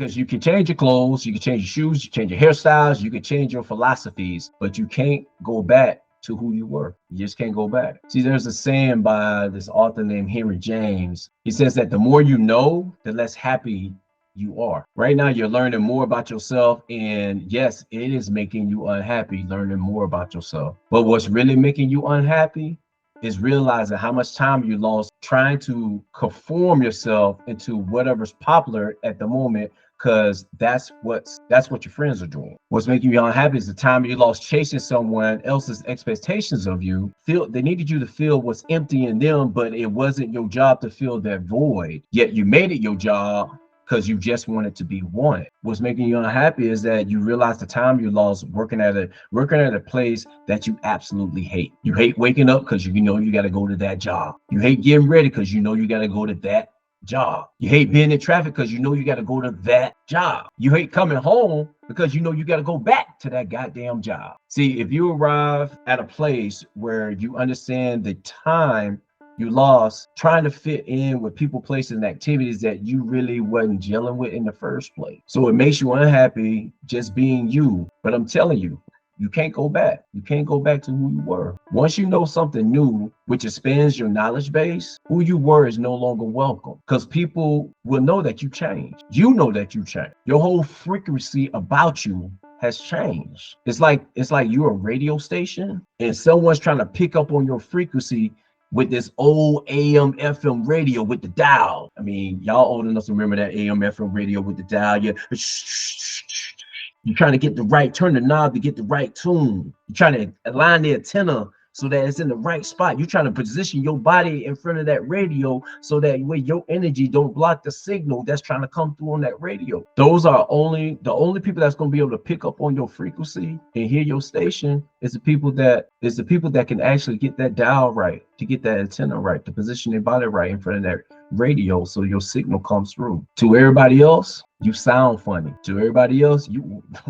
Because you can change your clothes, you can change your shoes, you can change your hairstyles, you can change your philosophies, but you can't go back to who you were. You just can't go back. See, there's a saying by this author named Henry James. He says that the more you know, the less happy you are. Right now, you're learning more about yourself. And yes, it is making you unhappy, learning more about yourself. But what's really making you unhappy is realizing how much time you lost trying to conform yourself into whatever's popular at the moment, because that's what your friends are doing. What's making you unhappy is the time you lost chasing someone else's expectations of you. They needed you to feel what's empty in them, but it wasn't your job to fill that void. Yet you made it your job because you just wanted to be wanted. What's making you unhappy is that you realize the time you lost working at a place that you absolutely hate. You hate waking up because you know you got to go to that job. You hate getting ready because you know you got to go to that job. You hate being in traffic because you know you got to go to that job. You hate coming home because you know you got to go back to that goddamn job. See, if you arrive at a place where you understand the time you lost trying to fit in with people, places, and activities that you really wasn't gelling with in the first place. So it makes you unhappy just being you. But I'm telling you, you can't go back. You can't go back to who you were. Once you know something new, which expands your knowledge base, who you were is no longer welcome, because people will know that you changed. You know that you changed. Your whole frequency about you has changed. It's like you're a radio station and someone's trying to pick up on your frequency with this old AM FM radio with the dial. I mean, y'all old enough to remember that AM FM radio with the dial. You're trying to get the right, turn the knob to get the right tune. You're trying to align the antenna so that it's in the right spot. You're trying to position your body in front of that radio so that way your energy don't block the signal that's trying to come through on that radio. Those are the only people that's going to be able to pick up on your frequency and hear your station is the people that can actually get that dial right, to get that antenna right, to position their body right in front of that radio so your signal comes through. To everybody else, you sound funny. To everybody else,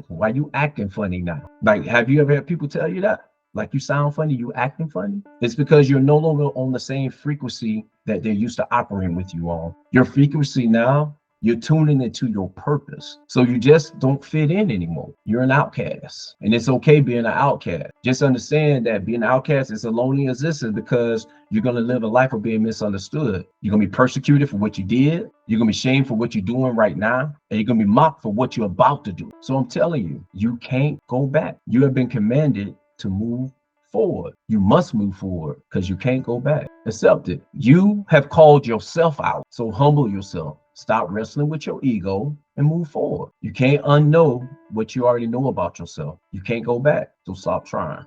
why you acting funny now? Like, have you ever had people tell you that? Like, you sound funny, you acting funny? It's because you're no longer on the same frequency that they're used to operating with you on. Your frequency now, you're tuning into your purpose. So you just don't fit in anymore. You're an outcast. And it's okay being an outcast. Just understand that being an outcast is a lonely existence because you're going to live a life of being misunderstood. You're going to be persecuted for what you did. You're going to be shamed for what you're doing right now. And you're going to be mocked for what you're about to do. So I'm telling you, you can't go back. You have been commanded to move forward. You must move forward because you can't go back. Accept it. You have called yourself out. So humble yourself. Stop wrestling with your ego and move forward. You can't unknow what you already know about yourself. You can't go back. So stop trying.